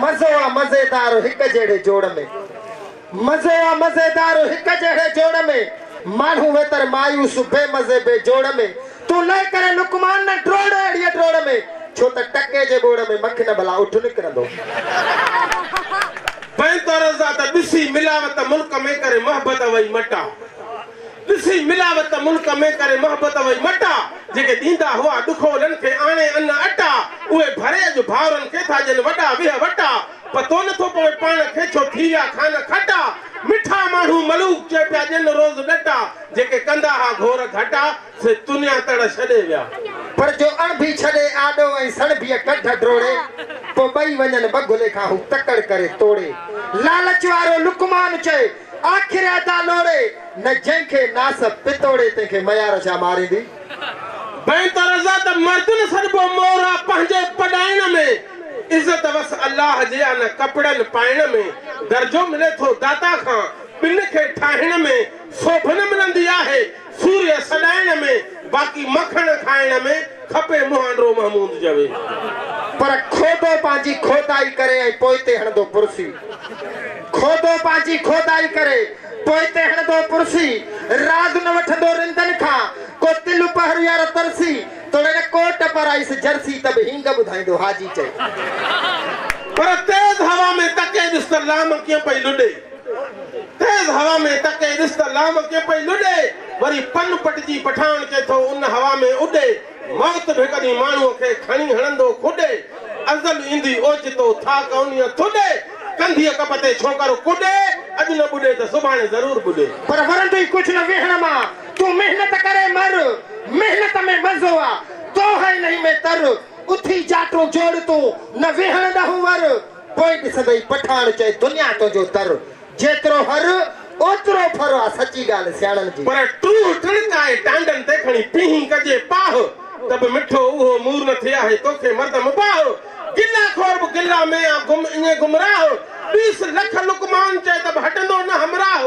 मज़ो आ मज़ेदार हिक जहिड़े जोड़ में, मज़ो आ मज़ेदार हिक जहिड़े जोड़ में, माण्हू वेतर मायूस बेमज़े बे जोड़ में, तूं लही करे लुकमान न ड्रोड़ अहिड़ीअ ड्रोड़ में, छो त टके जे बोड़ में मख न भला उठ निकिरंदो। बई तरज़ा त ॾिसी मिलावत मुल्क में करे मोहब्बत वई मटा, ॾिसी मिलावत मुल्क में करे मोहब्बत वई मटा, जेके ॾींदा हुआ ॾुखोलनि खे आणे अन अटा, उहे भरे अॼु भाउरनि खे था ॼण वॾा वीह वटा, पतो नथो पवे पाण खे छो थी विया खान खटा, मिठा माण्हू मलूक चए पिया ॼण रोज़ ॾटा, जेके कंदा हा घोर घटा से दुनिया तड़ छॾे विया। पर जो अण बि छॾे आॾो ऐं सण बि कढ ड्रोड़े, पोइ ॿई वञनि बगुले खां हू तकड़ करे तोड़े, लालच वारो लुकमान चए आख़िर अदा लोड़े, न जंहिंखे नास पितोड़े तंहिंखे मयार छा मारींदी। बई तरज़ा त मर्दनि सॾिबो मोरा पंहिंजे पढ़ाइण में, इज़त बस अल्लाह जे न कपड़नि पाइण में, दर्जो मिले थो दाता खां ॿिन खे ठाहिण में, सोभ न मिलंदी आहे सूर्य सॾाइण में, बाक़ी मखण खाइण में खपे मुहांडो महमूद जवे। पर खोदो पंहिंजी खोदाई करे ऐं पोइ ते हणंदो पुरसी, खोदो पंहिंजी खोदाई करे पोइ ते हणंदो पुरसी, राज़ न वठंदो रिंदनि खां को तिल पहर यार तरसी, तोड़े कोट पर आइस जर्सी तब हिंग ॿुधाईंदो हाजी चए। पर तेज हवा में तके ॾिस त लाम कीअं पई लुॾे, तेज हवा में तके ॾिस त लाम कीअं पई लुॾे, वरी पन पटजी पठान चए थो उन हवा में उॾे, मौत बि कॾहिं माण्हूअ खे खणी हणंदो खुॾे, अज़ल ईंदी ओचितो था कौनीअ थुॾे, कंधीअ कप ते छोकरो कुॾे, अॼु न ॿुॾे त सुभाणे ज़रूर ॿुॾे। पर वरंदो ई कुझु न वेहण मां, तूं मेहनत करे मर, मेहनत में मज़ो आ, तो है नहीं में तर, उथी जाटो जोड़ तूं न वेहण ॾहूं वर, पोइ ॾिसंदई पठान चए दुनिया तुंहिंजो तर, जेतिरो हर ओतिरो फर आ सची ॻाल्हि सियाणनि जी। पर टूह टणकाए टांडनि ते खणी पीहीं कजे पाह, त बि मिठो उहो मूर न थिया है तोखे मर्द मुबाह, गिला खोर बि गिला में आ गुम ईअं गुमराह, 20 लख लुकमान चए त बि हटंदो न हमराह,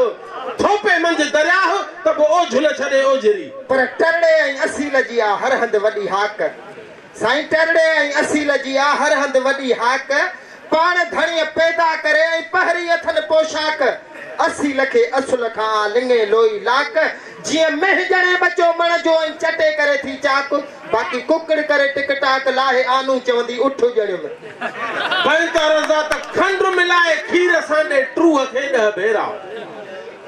थोपे मंझि दरियाह त बि ओझुल छॾे ओझरी। पर टरड़े ऐं असील जी आ हर हंधि वॾी हाक, साईं टरड़े ऐं असील जी आ हर हंधि वॾी हाक, पाण धणीअ पैदा करे ऐं पहरी अथनि पोशाक, असील खे असुल खां लिंगे लोई लाक, जीअं मेह ॼणे बचो मण जो ऐं चटे करे थी चाक, बाक़ी कुकड़ करे टिक टाक लाहे आनू चवंदी उठ ॼणियुमि। बई तरज़ा त खंड मिलाए खीर सां ॾे ट्रूह खे 10 भेरा,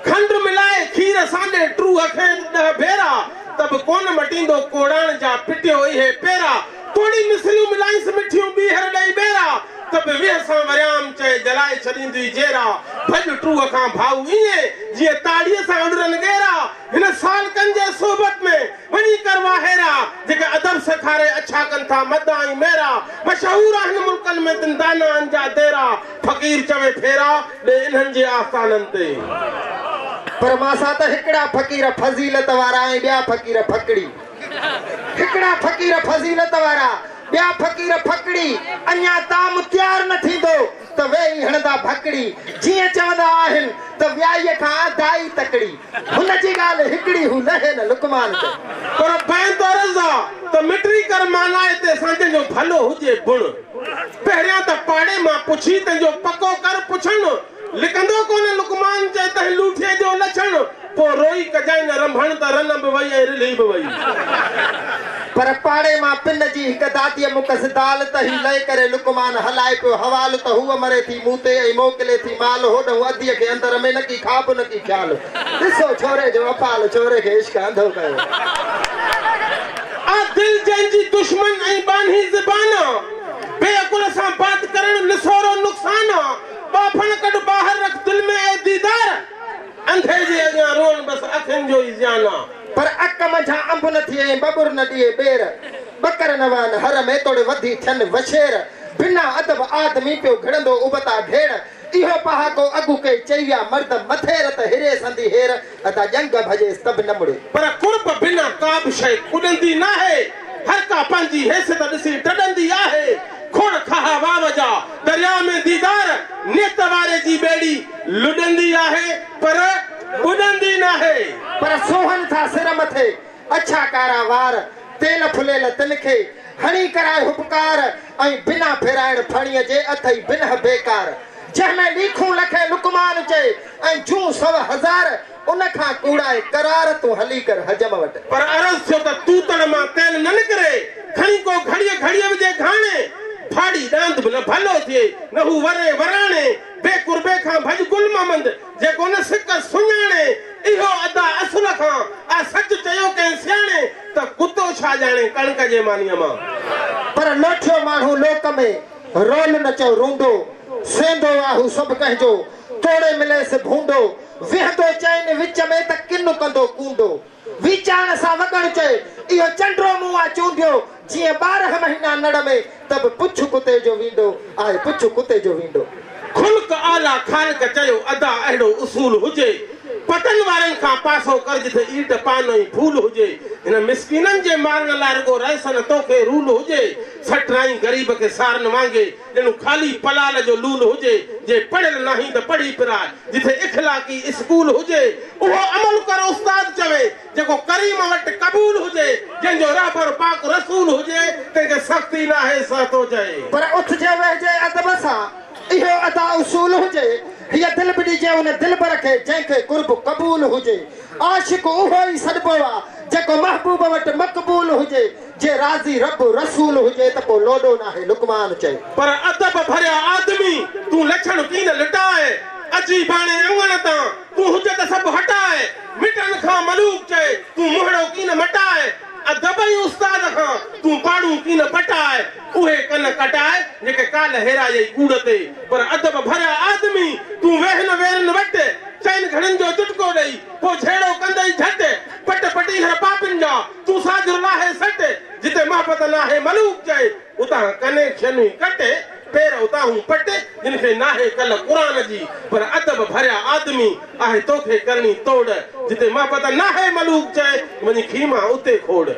खंड मिलाए खीर सां ॾे ट्रूह खे 10 भेरा, त बि कोन मटींदो कोड़ाण जा पिटियो इहे पेरा, तोड़ी मिसरियूं मिलाइस मिठियूं ॿीहर ॾेई बेरा, त बि वेह सां वरियाम चए जलाए छॾींदी जेरा, भॼ ट्रूह खां भाऊ ईअं जीअं ताड़ीअ सां उॾरनि गेरा, हिन सालकनि जे सोबत में वञी कर वाहेरा, जेके अदब सेखारे अच्छा कनि था मदा ऐं मेरा, मशहूर आहिनि मुल्कनि में दिंदाननि जा देरा, फ़क़ीर चवे फेरा ॾे इन्हनि जे आस्थाननि ते। पर मां त हिकिड़ा फ़क़ीर फज़ीलत वारा ऐं ॿिया फ़क़ीर फकड़ी, हिकिड़ा फ़क़ीर फज़ीलत वारा ॿिया फ़क़ीर फकड़ी, अञा ताम तयार न थींदो त वेही हणंदा भकड़ी, जीअं चवंदा आहिनि त व्याईअ खां दाई तकड़ी, हुन जी ॻाल्हि हिकिड़ी हू लहे न लुकमान ते। पर बई तरज़ा त मिटरी कर मानाए ते सांझे जो भलो हुजे बुण, पहिरियां त पाड़े मां पुछी तुंहिंजो पको कर पुछण, लिकंदो कोन लुकमान चए त लूठे जो लछण, पोइ रोई कजाई न रंभण त रन बि वई ऐं रिली बि वई। पर पाड़े मां पिन जी हिक दादीअ मुकस दाल त ही लही करे लुकमान हलाए पियो हवाल, त हूअ मरे थी मूं ते ऐं मोकिले थी माल, होॾो अधीअ खे अंदर में न की खाब न की ख़्याल, ॾिसो छोरे जो अपाल छोरे खे इश्क अंधो कयो। आ दिल जंहिंजी दुश्मन ऐं बानी ज़बाना, बेअकुल सां बात करण निसोरो नुक़सान, बाफण कढ ॿाहिरि रख दिल में ऐं दीदार, अंधे जे अॻियां रोन बस अखियुनि जो ई ज़्याना, पर अक मझा अंब न थिए बबुर न ॾिए ॿेर, बकर न वहनि हर में तोड़े वधी थियनि वछेर, बिना अदब आदमी पियो घिड़ंदो उबता ढेड़, इहो पहाको अगु के चईया मर्द मथे रत हिरे संदी हेर, अता जंग भजेस तब न मुड़े। पर कुर्ब बिना का बि शइ कुॾंदी न आहे, हर का पंहिंजी हैसियत ॾिसी डॾंदी आहे, खोड़ खाहा वाव जा दरिया में दीदार, नियत वारे जी बेड़ी लुॾंदी आहे पर बुॾंदी न आहे। पर सोहन था सिर मथे अच्छा कारा वार, तेल फुलेल तिन खे हणी कराए उपकार ऐं बिना फेराइण फणीअ जे अथई बिन बेकार जंहिंमें लीखूं लखे लुकमान चए ऐं जूं 100,000 उन खां कूड़ाए करार तूं हली कर हजम वट पर अरज़ थियो त तूं तन मां तेल न निकिरे खणी को घड़ीअ विझे घाणे फाड़ी दांत भले भलो थिए न हू वरे वराणे बेकुर्बे खां भज गुल मोहम्मद जेको न सिक सुञाणे इहो अदा असुल खां आ सच चयो कंहिं सियाणे त कुतो छा ॼाणे कणक जे मानीअ मां पर लोठियो माण्हू लोक में रोल न चओ रूंडो सेंदो आहू सभु कंहिंजो तोड़े मिलेसि भूंडो विहंदो चैन विच में त किन कंदो कूंडो विचाण सां वॻण चए इहो चंड्रो मुंहुं आहे चूंडियो जीअं 12 महीना नड़ में त बि पुछ कुते जो वींदो आहे पुछ कुते जो वींदो खुल्क आला खालिक चयो अदा अहिड़ो उसूल हुजे पतन वारनि खां पासो कर जिथे ईट पानो ई फूल हुजे हिन मिसकीननि जे मारण लाइ रुगो रहिसन तोखे रूल हुजे सटराई गरीब खे सारन वांगे ॼणु ख़ाली पलाल जो लूल हुजे जे पढ़ियल नाही त पढ़ी पिराए जिथे इखलाकी स्कूल हुजे उहो अमल कर उस्ताद चवे जेको करीम वटि क़बूल हुजे जंहिंजो रहबर पाक रसूल हुजे तंहिंखे सख़्ती नाहे सहतो चए पर उथजे वेहजे अदब सां इहो अदा उसूल हुजे हीअ दिल बि ॾिजे उन दिलबर खे जंहिंखे कुर्ब क़बूल हुजे आशिक उहो ई सॾिबो आहे जेको महबूब वटि मक़बूल हुजे जे राज़ी रब रसूल हुजे त पोइ लोॾो नाहे लुकमान चए पर अदब भरिया आदमी तूं लछण कीन लिटाए अची बाणे अंगण तां तूं हुजे त सभु हटाए मिटनि खां मलूक चए तूं मुहड़ो कीन मटाए अदब ई उस्ताद खां तूं पाड़ू कीन पटाए उहे कन कटाए जेके काल हेरा जे कूड़ ते पर अदब भरिया आदमी तूं वेहन वेरन वट चैन घड़न जो चुटको ॾेई पोइ छेड़ो कंदई झट पट पटी हर पापिन जा तूं साजर लाहे सट जिते मोहब्बत नाहे मलूक चए उतां कनेक्शन ई कटे पैर उतां हूं पट जिनखे नाहे कल कुरान जी पर अदब भरिया आदमी आहे तोखे करणी तोड़ जिते मोहब्बत नाहे मलूक चए वञी खीमा उते खोड़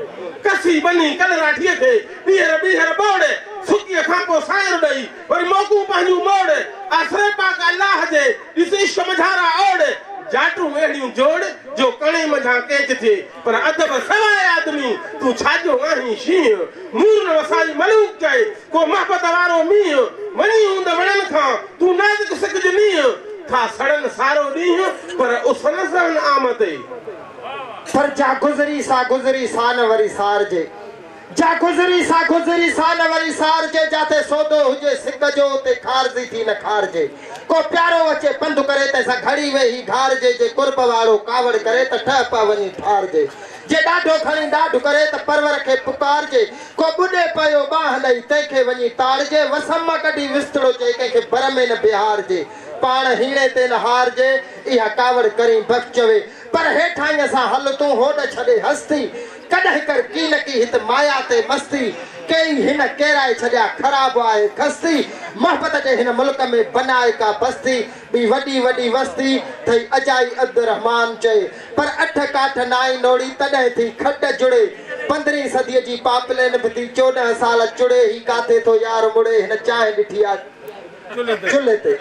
कसी बनी कल राठीअ खे ॿीहर बोड़ सुकीअ खां पोइ सायर ॾेई वरी मोकूं पंहिंजूं मोड़ आसरे पाक अल्लाह जे ॾिस इश्क मझारा ओड़ जाटूं अहिड़ियूं जोड़ जो कणे मझां केच थिए पर अदब सवाइ आदमी तूं छाजो आहीं शींहं मूर न वसाई मलूक चए को मोहब्बत वारो मींहुं वञी हूंद वणनि खां तूं नाज़ुक सिकज नींहुं था सड़न सारो ॾींहुं पर उस न सहन आमते पर जा गुज़री सा न वरी सार जे जा गुज़री सा न वरी सार जे जाते सौदो हुजे सिक जो ते खारजी थी न खारजे को प्यारो अचे पंधु करे तैसां घड़ी वेही घारजे जे कुर्ब वारो कावड़ करे त ठह पा वञी ठारजे जे ॾाढो खणी ॾाढ करे त परवर खे पुकारजे को ॿुॾे पियो बाह लई तंहिंखे वञी ताड़जे वसम कढी विस्तड़ो चए कंहिंखे बर में न बिहारजे पाण हीणे ते न हारजे इहा कावड़ करी बख चवे पर हेठां सां हल तूं होॾ छॾे हस्ती कॾहिं कर की न की हित माया ते मस्ती कई हिन केराए छॾिया ख़राब आहे खस्ती मोहब्बत जे हिन मुल्क में बनाए का बस्ती ॿी वॾी वस्ती थई अजाई अब्दुर रहमान चए पर 8 काठ नाई नोड़ी तॾहिं थी खट जुड़े 15वीं सदीअ जी पापलेन बि थी 14 साल चुड़े ही काथे थो यार मुड़े हिन चांहि ॾिठी आहे चुल्हे ते